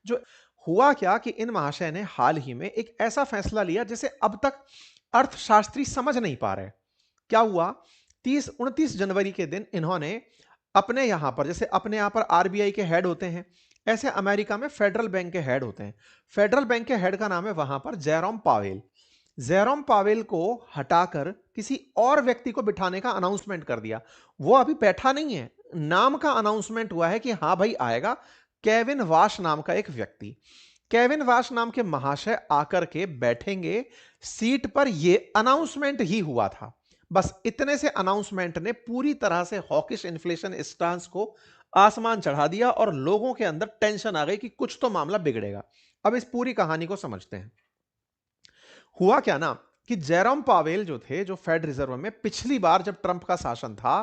जो हुआ क्या कि इन महाशय ने हाल ही में एक ऐसा फैसला लिया जिसे अब तक अर्थशास्त्री समझ नहीं पा रहे। क्या हुआ? 30-29 जनवरी के दिन इन्होंने अपने यहां पर, जैसे अपने यहां पर आरबीआई के हेड होते हैं, ऐसे अमेरिका में फेडरल बैंक के हेड होते हैं। फेडरल बैंक के हेड का नाम है वहां पर जेरोम पावेल। जेरोम पावेल को हटाकर किसी और व्यक्ति को बिठाने का अनाउंसमेंट कर दिया। वो अभी बैठा नहीं है, नाम का अनाउंसमेंट हुआ है कि हां भाई आएगा। केविन वाश नाम का एक व्यक्ति, केविन वाश नाम के महाशय आकर के बैठेंगे सीट पर। यह अनाउंसमेंट ही हुआ था। बस इतने से अनाउंसमेंट ने पूरी तरह से हॉकिश इन्फ्लेशन स्टांस को आसमान चढ़ा दिया और लोगों के अंदर टेंशन आ गई कि कुछ तो मामला बिगड़ेगा। अब इस पूरी कहानी को समझते हैं। हुआ क्या ना कि जेरोम पावेल जो थे, जो फेड रिजर्व में पिछली बार जब ट्रंप का शासन था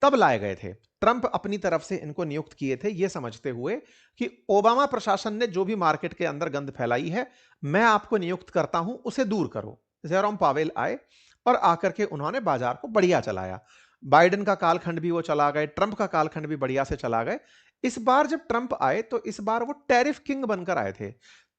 तब लाए गए थे। ट्रंप अपनी तरफ से इनको नियुक्त किए थे यह समझते हुए कि ओबामा प्रशासन ने जो भी मार्केट के अंदर गंद फैलाई है, मैं आपको नियुक्त करता हूं, उसे दूर करो। जेरोम पावेल आए और आकर के उन्होंने बाजार को बढ़िया चलाया। बाइडेन का कालखंड भी वो चला गए, ट्रंप का कालखंड भी बढ़िया से चला गए। इस बार जब ट्रंप आए तो इस बार वो टैरिफ किंग बनकर आए थे।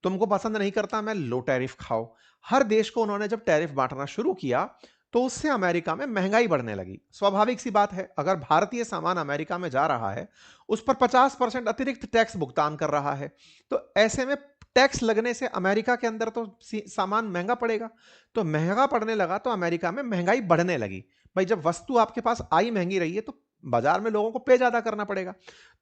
तुमको पसंद नहीं करता, मैं लो टैरिफ खाओ। हर देश को उन्होंने जब टैरिफ बांटना शुरू किया तो उससे अमेरिका में महंगाई बढ़ने लगी। स्वाभाविक सी बात है, अगर भारतीय सामान अमेरिका में जा रहा है, उस पर 50% अतिरिक्त टैक्स भुगतान कर रहा है, तो ऐसे में टैक्स लगने से अमेरिका के अंदर तो सामान महंगा पड़ेगा। तो महंगा पड़ने लगा तो अमेरिका में महंगाई बढ़ने लगी। भाई जब वस्तु आपके पास आई महंगी रही है तो बाजार में लोगों को पे ज्यादा करना पड़ेगा।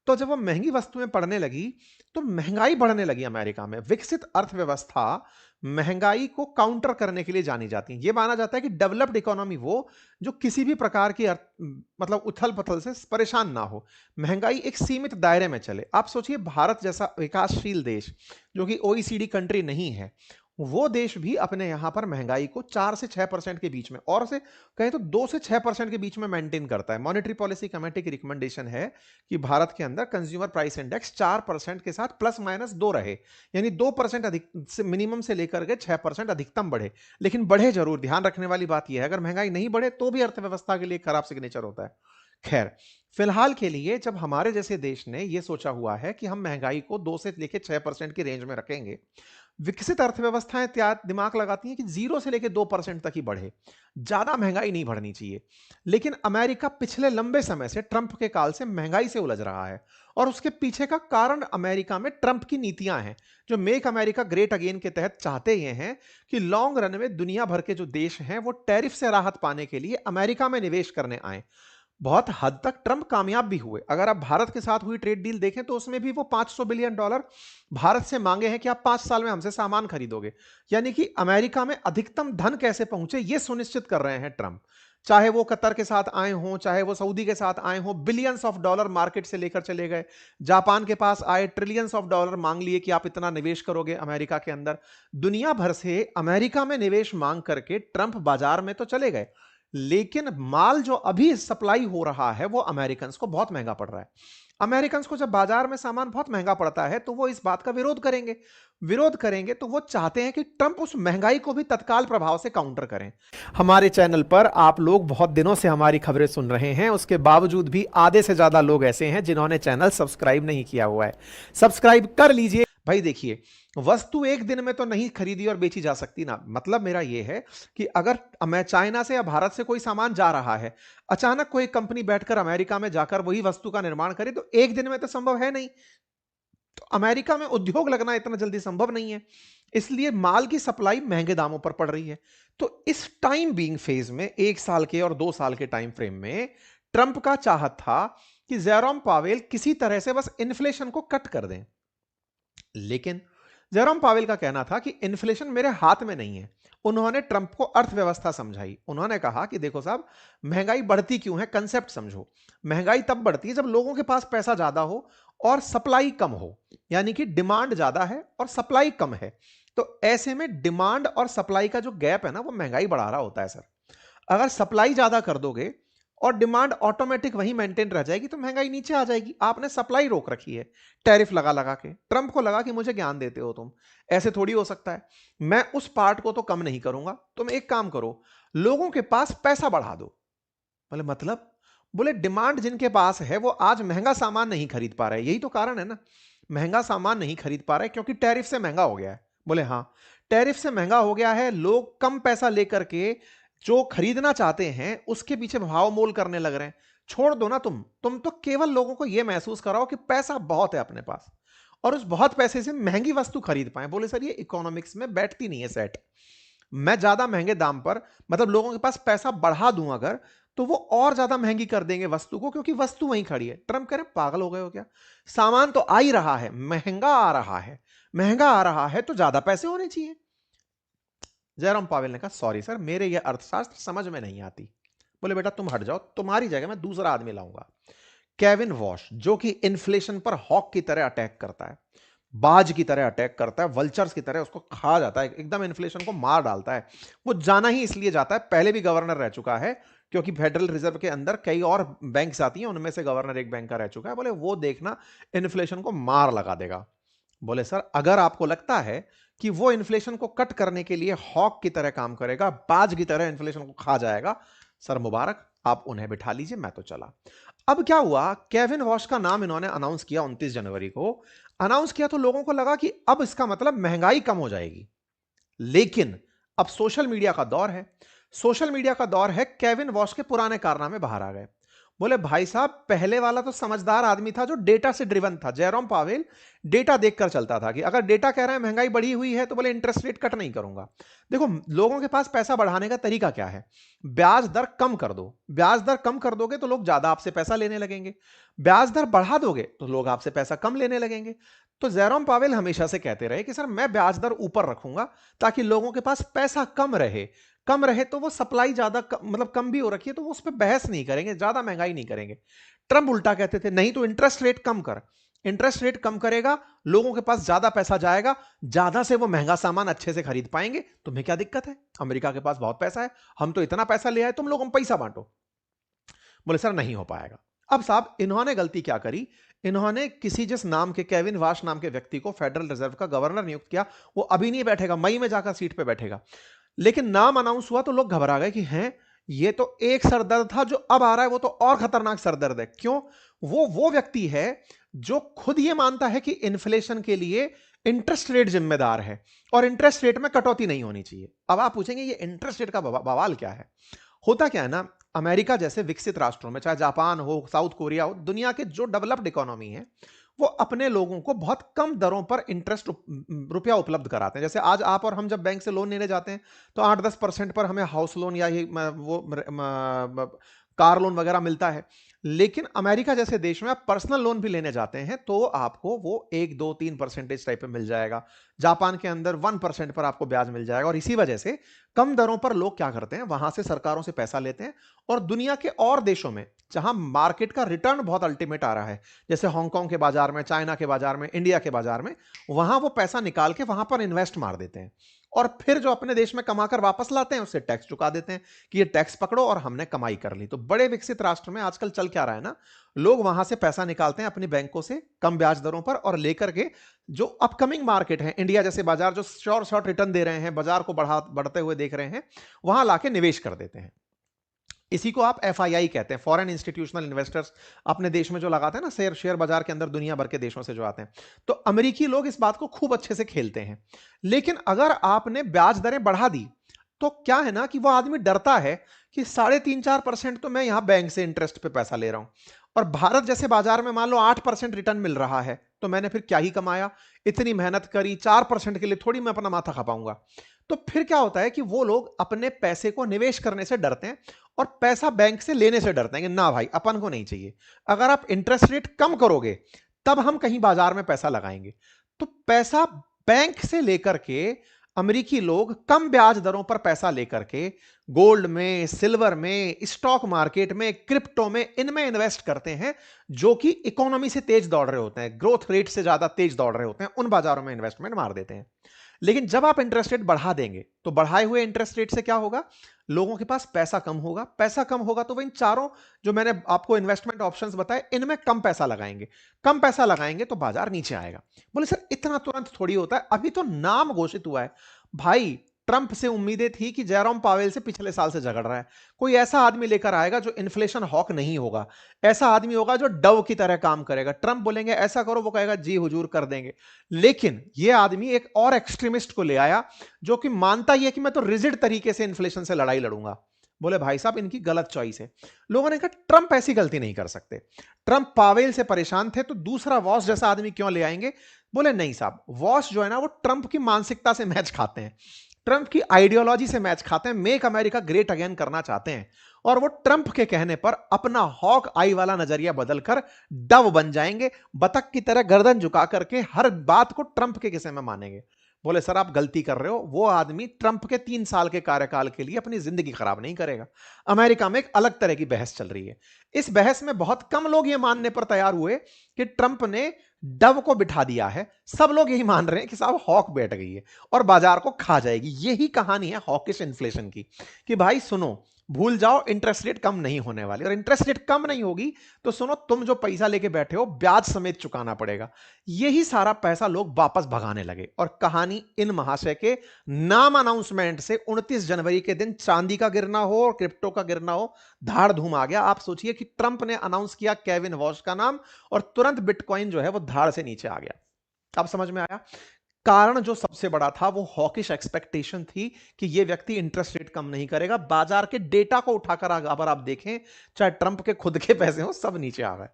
तो जब वो महंगी वस्तुएं पड़ने लगी तो महंगाई बढ़ने लगी अमेरिका में। विकसित अर्थव्यवस्था महंगाई को काउंटर करने के लिए जानी जाती है। यह माना जाता है कि डेवलप्ड इकोनॉमी वो जो किसी भी प्रकार की मतलब उथल पथल से परेशान ना हो, महंगाई एक सीमित दायरे में चले। आप सोचिए भारत जैसा विकासशील देश जो कि ओईसीडी कंट्री नहीं है, वो देश भी अपने यहां पर महंगाई को 4 से 6% के बीच में, और से कहें तो 2 से 6% के बीच में मेंटेन करता है। मॉनेटरी पॉलिसी कमेटी की रिकमेंडेशन है कि भारत के अंदर कंज्यूमर प्राइस इंडेक्स 4% के साथ +-2 रहे, यानी 2% अधिक से मिनिमम से लेकर के 6% अधिकतम बढ़े, लेकिन बढ़े जरूर। ध्यान रखने वाली बात यह है, अगर महंगाई नहीं बढ़े तो भी अर्थव्यवस्था के लिए खराब सिग्नेचर होता है। खैर, फिलहाल के लिए जब हमारे जैसे देश ने यह सोचा हुआ है कि हम महंगाई को 2 से लेकर 6% की रेंज में रखेंगे, विकसित अर्थव्यवस्थाएं दिमाग लगाती हैं कि 0 से लेकर 2% तक ही बढ़े, ज्यादा महंगाई नहीं बढ़नी चाहिए। लेकिन अमेरिका पिछले लंबे समय से, ट्रंप के काल से महंगाई से उलझ रहा है, और उसके पीछे का कारण अमेरिका में ट्रंप की नीतियां हैं, जो मेक अमेरिका ग्रेट अगेन के तहत चाहते ये हैं कि लॉन्ग रन में दुनिया भर के जो देश हैं वो टैरिफ से राहत पाने के लिए अमेरिका में निवेश करने आए। बहुत हद तक ट्रंप कामयाब भी हुए। अगर आप भारत के साथ हुई ट्रेड डील देखें तो उसमें भी वो $500 बिलियन भारत से मांगे हैं कि आप 5 साल में हमसे सामान खरीदोगे। यानी कि अमेरिका में अधिकतम धन कैसे पहुंचे ये सुनिश्चित कर रहे हैं ट्रंप। चाहे वो कतर के साथ आए हों, चाहे वो सऊदी के साथ आए हों, बिलियंस ऑफ डॉलर मार्केट से लेकर चले गए। जापान के पास आए, ट्रिलियंस ऑफ डॉलर मांग लिए कि आप इतना निवेश करोगे अमेरिका के अंदर। दुनिया भर से अमेरिका में निवेश मांग करके ट्रंप बाजार में तो चले गए, लेकिन माल जो अभी सप्लाई हो रहा है वो अमेरिकन को बहुत महंगा पड़ रहा है। अमेरिकन को जब बाजार में सामान बहुत महंगा पड़ता है तो वो इस बात का विरोध करेंगे। विरोध करेंगे तो वो चाहते हैं कि ट्रंप उस महंगाई को भी तत्काल प्रभाव से काउंटर करें। हमारे चैनल पर आप लोग बहुत दिनों से हमारी खबरें सुन रहे हैं, उसके बावजूद भी आधे से ज्यादा लोग ऐसे हैं जिन्होंने चैनल सब्सक्राइब नहीं किया हुआ है। सब्सक्राइब कर लीजिए। भाई देखिए, वस्तु एक दिन में तो नहीं खरीदी और बेची जा सकती ना। मतलब मेरा यह है कि अगर मैं चाइना से या भारत से कोई सामान जा रहा है, अचानक कोई कंपनी बैठकर अमेरिका में जाकर वही वस्तु का निर्माण करे तो एक दिन में तो संभव है नहीं। तो अमेरिका में उद्योग लगना इतना जल्दी संभव नहीं है, इसलिए माल की सप्लाई महंगे दामों पर पड़ रही है। तो इस टाइम बीइंग फेज में, 1 साल के और 2 साल के टाइम फ्रेम में, ट्रंप का चाहत था कि जेरोम पावेल किसी तरह से बस इन्फ्लेशन को कट कर दें। लेकिन जेरोम पावेल का कहना था कि इन्फ्लेशन मेरे हाथ में नहीं है। उन्होंने ट्रंप को अर्थव्यवस्था समझाई। उन्होंने कहा कि देखो साहब, महंगाई बढ़ती क्यों है, कंसेप्ट समझो। महंगाई तब बढ़ती है जब लोगों के पास पैसा ज्यादा हो और सप्लाई कम हो, यानी कि डिमांड ज्यादा है और सप्लाई कम है। तो ऐसे में डिमांड और सप्लाई का जो गैप है ना, वो महंगाई बढ़ा रहा होता है सर। अगर सप्लाई ज्यादा कर दोगे और डिमांड ऑटोमेटिक वही मेंटेन रह जाएगी तो महंगाई नीचे आ जाएगी। आपने सप्लाई रोक रखी है टैरिफ लगा लगा के। ट्रंप को लगा कि मुझे ज्ञान देते हो तुम, ऐसे थोड़ी हो सकता है, मैं उस पार्ट को तो कम नहीं करूंगा, तुम एक काम करो, लोगों के पास पैसा बढ़ा दो। बोले मतलब? बोले डिमांड जिनके पास है वो आज महंगा सामान नहीं खरीद पा रहे, यही तो कारण है ना। महंगा सामान नहीं खरीद पा रहे क्योंकि टैरिफ से महंगा हो गया है। बोले हाँ, टैरिफ से महंगा हो गया है, लोग कम पैसा लेकर के जो खरीदना चाहते हैं उसके पीछे भाव मोल करने लग रहे हैं। छोड़ दो ना, तुम तो केवल लोगों को यह महसूस कराओ कि पैसा बहुत है अपने पास और उस बहुत पैसे से महंगी वस्तु खरीद पाए। बोले सर ये इकोनॉमिक्स में बैठती नहीं है सेट। मैं ज्यादा महंगे दाम पर, मतलब लोगों के पास पैसा बढ़ा दूं अगर, तो वो और ज्यादा महंगी कर देंगे वस्तु को, क्योंकि वस्तु वहीं खड़ी है। ट्रम्प कह रहे हैं पागल हो गए हो क्या, सामान तो आ ही रहा है, महंगा आ रहा है, महंगा आ रहा है तो ज्यादा पैसे होने चाहिए। जयराम पावेल ने कहा सॉरी सर, मेरे ये अर्थशास्त्र समझ में नहीं आती। बोले बेटा तुम हट जाओ, तुम्हारी जगह मैं दूसरा आदमी लाऊंगा, केविन वॉश, जो कि इन्फ्लेशन पर हॉक की तरह अटैक करता है, बाज की तरह अटैक करता है, वल्चर्स की तरह उसको खा जाता है, एकदम इन्फ्लेशन को मार डालता है। वो जाना ही इसलिए जाता है, पहले भी गवर्नर रह चुका है, क्योंकि फेडरल रिजर्व के अंदर कई और बैंक्स आती हैं, उनमें से गवर्नर एक बैंक का रह चुका है। बोले वो देखना इन्फ्लेशन को मार लगा देगा। बोले सर अगर आपको लगता है कि वो इन्फ्लेशन को कट करने के लिए हॉक की तरह काम करेगा, बाज की तरह इन्फ्लेशन को खा जाएगा, सर मुबारक, आप उन्हें बिठा लीजिए, मैं तो चला। अब क्या हुआ, केविन वॉश का नाम इन्होंने अनाउंस किया 29 जनवरी को। अनाउंस किया तो लोगों को लगा कि अब इसका मतलब महंगाई कम हो जाएगी। लेकिन अब सोशल मीडिया का दौर है, सोशल मीडिया का दौर है, केविन वॉश के पुराने कारनामे बाहर आ गए। बोले भाई साहब पहले वाला तो समझदार आदमी था जो डेटा से ड्रिवन था, जेरोम पावेल डेटा देखकर चलता था कि अगर डेटा कह रहा है महंगाई बढ़ी हुई है तो बोले इंटरेस्ट रेट कट नहीं करूंगा। देखो लोगों के पास पैसा बढ़ाने का तरीका क्या है, ब्याज दर कम कर दो, ब्याज दर कम कर दोगे तो लोग ज्यादा आपसे पैसा लेने लगेंगे, ब्याज दर बढ़ा दोगे तो लोग आपसे पैसा कम लेने लगेंगे। तो जेरोम पावेल हमेशा से कहते रहे कि सर मैं ब्याज दर ऊपर रखूंगा ताकि लोगों के पास पैसा कम रहे, कम रहे तो वो सप्लाई ज्यादा मतलब कम भी हो रखी है तो वो उस पर बहस नहीं करेंगे, ज्यादा महंगाई नहीं करेंगे। ट्रम्प उल्टा कहते थे नहीं तो इंटरेस्ट रेट कम कर, इंटरेस्ट रेट कम करेगा, लोगों के पास ज्यादा पैसा जाएगा, ज्यादा से वो महंगा सामान अच्छे से खरीद पाएंगे, तुम्हें क्या दिक्कत है, अमेरिका के पास बहुत पैसा है, हम तो इतना पैसा ले आए, तुम लोग हम पैसा बांटो। बोले सर नहीं हो पाएगा। अब साहब इन्होंने गलती क्या करी, इन्होंने किसी जिस नाम के, केविन वाश नाम के व्यक्ति को फेडरल रिजर्व का गवर्नर नियुक्त किया। वो अभी नहीं बैठेगा, मई में जाकर सीट पे बैठेगा। लेकिन नाम अनाउंस हुआ तो लोग घबरा गए कि हैं ये तो एक सरदर्द था, जो अब आ रहा है वो तो और खतरनाक सरदर्द है। क्यों, वो व्यक्ति है जो खुद ये मानता है कि इन्फ्लेशन के लिए इंटरेस्ट रेट जिम्मेदार है और इंटरेस्ट रेट में कटौती नहीं होनी चाहिए। अब आप पूछेंगे ये इंटरेस्ट रेट का बवाल क्या है। होता क्या है ना, अमेरिका जैसे विकसित राष्ट्रों में, चाहे जापान हो, साउथ कोरिया हो, दुनिया के जो डेवलप्ड इकोनॉमी है, वो अपने लोगों को बहुत कम दरों पर इंटरेस्ट रुपया उपलब्ध कराते हैं। जैसे आज आप और हम जब बैंक से लोन लेने जाते हैं तो 8-10% पर हमें हाउस लोन या ये कार लोन वगैरह मिलता है। लेकिन अमेरिका जैसे देश में आप पर्सनल लोन भी लेने जाते हैं तो आपको वो 1-2-3% टाइप पे मिल जाएगा। जापान के अंदर 1% पर आपको ब्याज मिल जाएगा। और इसी वजह से कम दरों पर लोग क्या करते हैं, वहां से सरकारों से पैसा लेते हैं और दुनिया के और देशों में जहां मार्केट का रिटर्न बहुत अल्टीमेट आ रहा है, जैसे हांगकांग के बाजार में, चाइना के बाजार में, इंडिया के बाजार में, वहां वो पैसा निकाल के वहां पर इन्वेस्ट मार देते हैं और फिर जो अपने देश में कमाकर वापस लाते हैं उससे टैक्स चुका देते हैं कि ये टैक्स पकड़ो और हमने कमाई कर ली। तो बड़े विकसित राष्ट्र में आजकल चल क्या रहा है ना, लोग वहां से पैसा निकालते हैं अपनी बैंकों से कम ब्याज दरों पर और लेकर के जो अपकमिंग मार्केट है, इंडिया जैसे बाजार जो शॉर्ट रिटर्न दे रहे हैं, बाजार को बढ़ते हुए देख रहे हैं, वहां लाके निवेश कर देते हैं। इसी को आप एफआईआई कहते हैं, फॉरेन इंस्टीट्यूशनल इन्वेस्टर्स, अपने देश में जो लगाते हैं ना शेयर बाजार के अंदर, दुनिया भर के देशों से जो आते हैं। तो अमेरिकी लोग इस बात को खूब अच्छे से खेलते हैं। लेकिन अगर आपने ब्याज दरें बढ़ा दी तो क्या है ना कि वो आदमी डरता है कि 3.5-4% तो मैं यहां बैंक से इंटरेस्ट पे पैसा ले रहा हूं और भारत जैसे बाजार में मान लो 8% रिटर्न मिल रहा है, तो मैंने फिर क्या ही कमाया, इतनी मेहनत करी 4% के लिए थोड़ी मैं अपना माथा खपाऊंगा। तो फिर क्या होता है कि वो लोग अपने पैसे को निवेश करने से डरते हैं और पैसा बैंक से लेने से डरते हैं कि ना भाई अपन को नहीं चाहिए, अगर आप इंटरेस्ट रेट कम करोगे तब हम कहीं बाजार में पैसा लगाएंगे। तो पैसा बैंक से लेकर के अमेरिकी लोग कम ब्याज दरों पर पैसा लेकर के गोल्ड में, सिल्वर में, स्टॉक मार्केट में, क्रिप्टो में, इनमें इन्वेस्ट करते हैं जो कि इकोनॉमी से तेज दौड़ रहे होते हैं, ग्रोथ रेट से ज्यादा तेज दौड़ रहे होते हैं, उन बाजारों में इन्वेस्टमेंट मार देते हैं। लेकिन जब आप इंटरेस्ट रेट बढ़ा देंगे तो बढ़ाए हुए इंटरेस्ट रेट से क्या होगा, लोगों के पास पैसा कम होगा, पैसा कम होगा तो वो इन चारों जो मैंने आपको इन्वेस्टमेंट ऑप्शंस बताए इनमें कम पैसा लगाएंगे, कम पैसा लगाएंगे तो बाजार नीचे आएगा। बोले सर इतना तुरंत थोड़ी होता है, अभी तो नाम घोषित हुआ है भाई, ट्रंप से उम्मीदें थी कि जेरोम पावेल से पिछले साल से झगड़ रहा है, कोई ऐसा आदमी लेकर आएगा जो इन्फ्लेशन हॉक नहीं होगा, ऐसा आदमी होगा जो डव की तरह काम करेगा। ट्रंप बोलेंगे ऐसा करो, वो कहेगा जी हुजूर कर देंगे। लेकिन यह आदमी एक और एक्सट्रीमिस्ट को ले आया जो कि मानता ही है कि मैं तो रिजिड तरीके से इन्फ्लेशन से लड़ाई लड़ूंगा। बोले भाई साहब इनकी गलत चॉइस है। लोगों ने कहा ट्रंप ऐसी गलती नहीं कर सकते। ट्रंप पावेल से परेशान थे तो दूसरा वॉश जैसा आदमी क्यों ले आएंगे? बोले नहीं साहब, वॉश जो है ना वो ट्रंप की मानसिकता से मैच खाते हैं, ट्रंप की आइडियोलॉजी से मैच खाते हैं, मेक अमेरिका ग्रेट अगेन करना चाहते हैं। और वो ट्रंप के कहने पर अपना हॉक आई वाला नजरिया बदलकर डव बन जाएंगे, बतख की तरह गर्दन झुका करके हर बात को ट्रंप के किस्से में मानेंगे। बोले सर आप गलती कर रहे हो, वो आदमी ट्रंप के 3 साल के कार्यकाल के लिए अपनी जिंदगी खराब नहीं करेगा। अमेरिका में एक अलग तरह की बहस चल रही है। इस बहस में बहुत कम लोग ये मानने पर तैयार हुए कि ट्रंप ने डव को बिठा दिया है। सब लोग यही मान रहे हैं कि साहब हॉक बैठ गई है और बाजार को खा जाएगी। यही कहानी है हॉकिश इन्फ्लेशन की कि भाई सुनो, भूल जाओ इंटरेस्ट रेट कम नहीं होने वाली, और इंटरेस्ट रेट कम नहीं होगी तो सुनो तुम जो पैसा लेके बैठे हो ब्याज समेत चुकाना पड़ेगा। यही सारा पैसा लोग वापस भगाने लगे और कहानी इन महाशय के नाम अनाउंसमेंट से 29 जनवरी के दिन चांदी का गिरना हो और क्रिप्टो का गिरना हो, धाड़ धूम आ गया। आप सोचिए कि ट्रंप ने अनाउंस किया केविन वॉश का नाम और तुरंत बिटकॉइन जो है वो धाड़ से नीचे आ गया। अब समझ में आया? कारण जो सबसे बड़ा था वो हॉकिश एक्सपेक्टेशन थी कि ये व्यक्ति इंटरेस्ट रेट कम नहीं करेगा। बाजार के डेटा को उठाकर अगर आप देखें, चाहे ट्रंप के खुद के पैसे हो, सब नीचे आ गए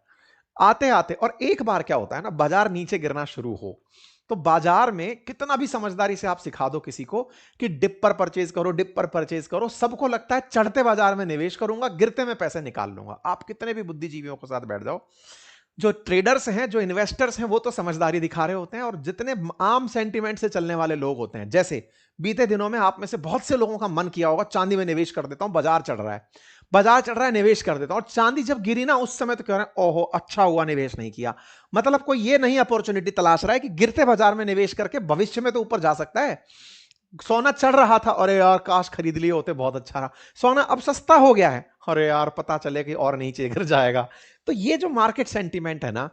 आते आते। और एक बार क्या होता है ना, बाजार नीचे गिरना शुरू हो तो बाजार में कितना भी समझदारी से आप सिखा दो किसी को कि डिप पर परचेज करो, डिप पर परचेज करो, सबको लगता है चढ़ते बाजार में निवेश करूंगा, गिरते में पैसे निकाल लूंगा। आप कितने भी बुद्धिजीवियों के साथ बैठ जाओ, जो ट्रेडर्स हैं, जो इन्वेस्टर्स हैं, वो तो समझदारी दिखा रहे होते हैं, और जितने आम सेंटीमेंट से चलने वाले लोग होते हैं, जैसे बीते दिनों में आप में से बहुत से लोगों का मन किया होगा चांदी में निवेश कर देता हूं, बाजार चढ़ रहा है, बाजार चढ़ रहा है, निवेश कर देता हूं। और चांदी जब गिरी ना उस समय तो कह रहे हैं ओहो अच्छा हुआ निवेश नहीं किया। मतलब कोई ये नहीं अपॉर्चुनिटी तलाश रहा है कि गिरते बाजार में निवेश करके भविष्य में तो ऊपर जा सकता है। सोना चढ़ रहा था, अरे यार काश खरीद लिए होते, बहुत अच्छा रहा। सोना अब सस्ता हो गया है, अरे यार पता चले कि और नीचे गिर जाएगा। तो ये जो मार्केट सेंटीमेंट है ना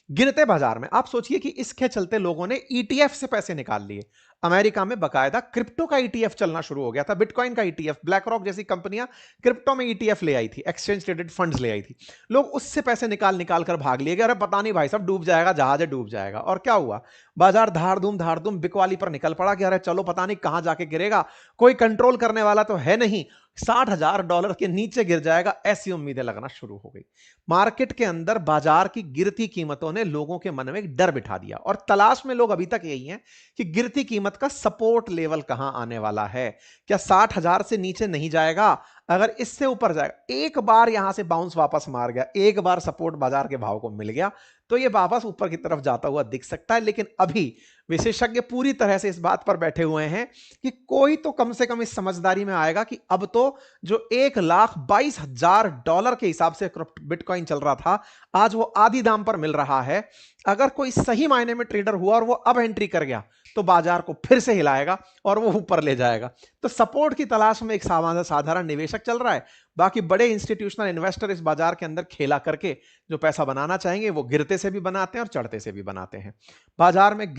गिरते बाजार में, आप सोचिए कि इसके चलते लोगों ने ईटीएफ से पैसे निकाल लिए। अमेरिका में बकायदा क्रिप्टो का ईटीएफ चलना शुरू हो गया था, बिटकॉइन का ईटीएफ, ब्लैक रॉक जैसी कंपनियां क्रिप्टो में ईटीएफ ले आई थी, एक्सचेंज ट्रेडेड फंड्स ले आई थी। लोग उससे पैसे निकाल निकाल कर भाग लिए, अरे पता नहीं भाई साहब डूब जाएगा, जहाज डूब जाएगा। और क्या हुआ, बाजार धाड़ धूम बिकवाली पर निकल पड़ा कि अरे चलो पता नहीं कहां जाके गिरेगा, कोई कंट्रोल करने वाला तो है नहीं, $60,000 के नीचे गिर जाएगा, ऐसी उम्मीदें लगना शुरू हो गई। मार्केट के अंदर बाजार की गिरती कीमतों ने लोगों के मन में एक डर बिठा दिया, और तलाश में लोग अभी तक यही हैं कि गिरती कीमत का सपोर्ट लेवल कहां आने वाला है। क्या 60,000 से नीचे नहीं जाएगा? अगर इससे ऊपर जाएगा, एक बार यहां से बाउंस वापस मार गया, एक बार सपोर्ट बाजार के भाव को मिल गया, तो ये वापस ऊपर की तरफ जाता हुआ दिख सकता है। लेकिन अभी विशेषज्ञ पूरी तरह से इस बात पर बैठे हुए हैं कि कोई तो कम से कम इस समझदारी में आएगा कि अब तो जो $1,22,000 के हिसाब से बिटकॉइन चल रहा था, आज वो आधी दाम पर मिल रहा है। अगर कोई सही मायने में ट्रेडर हुआ और वो अब एंट्री कर गया तो बाजार को फिर से हिलाएगा और वो ऊपर ले जाएगा। तो सपोर्ट की तलाश में एक साधारण निवेशक चल रहा है, बाकी बड़े इंस्टीट्यूशनल इन्वेस्टर इस बाजार के अंदर खेला करके जो पैसा बनाना चाहेंगे वो गिरते से भी बनाते हैं और चढ़ते से भी बनाते हैं। बाजार में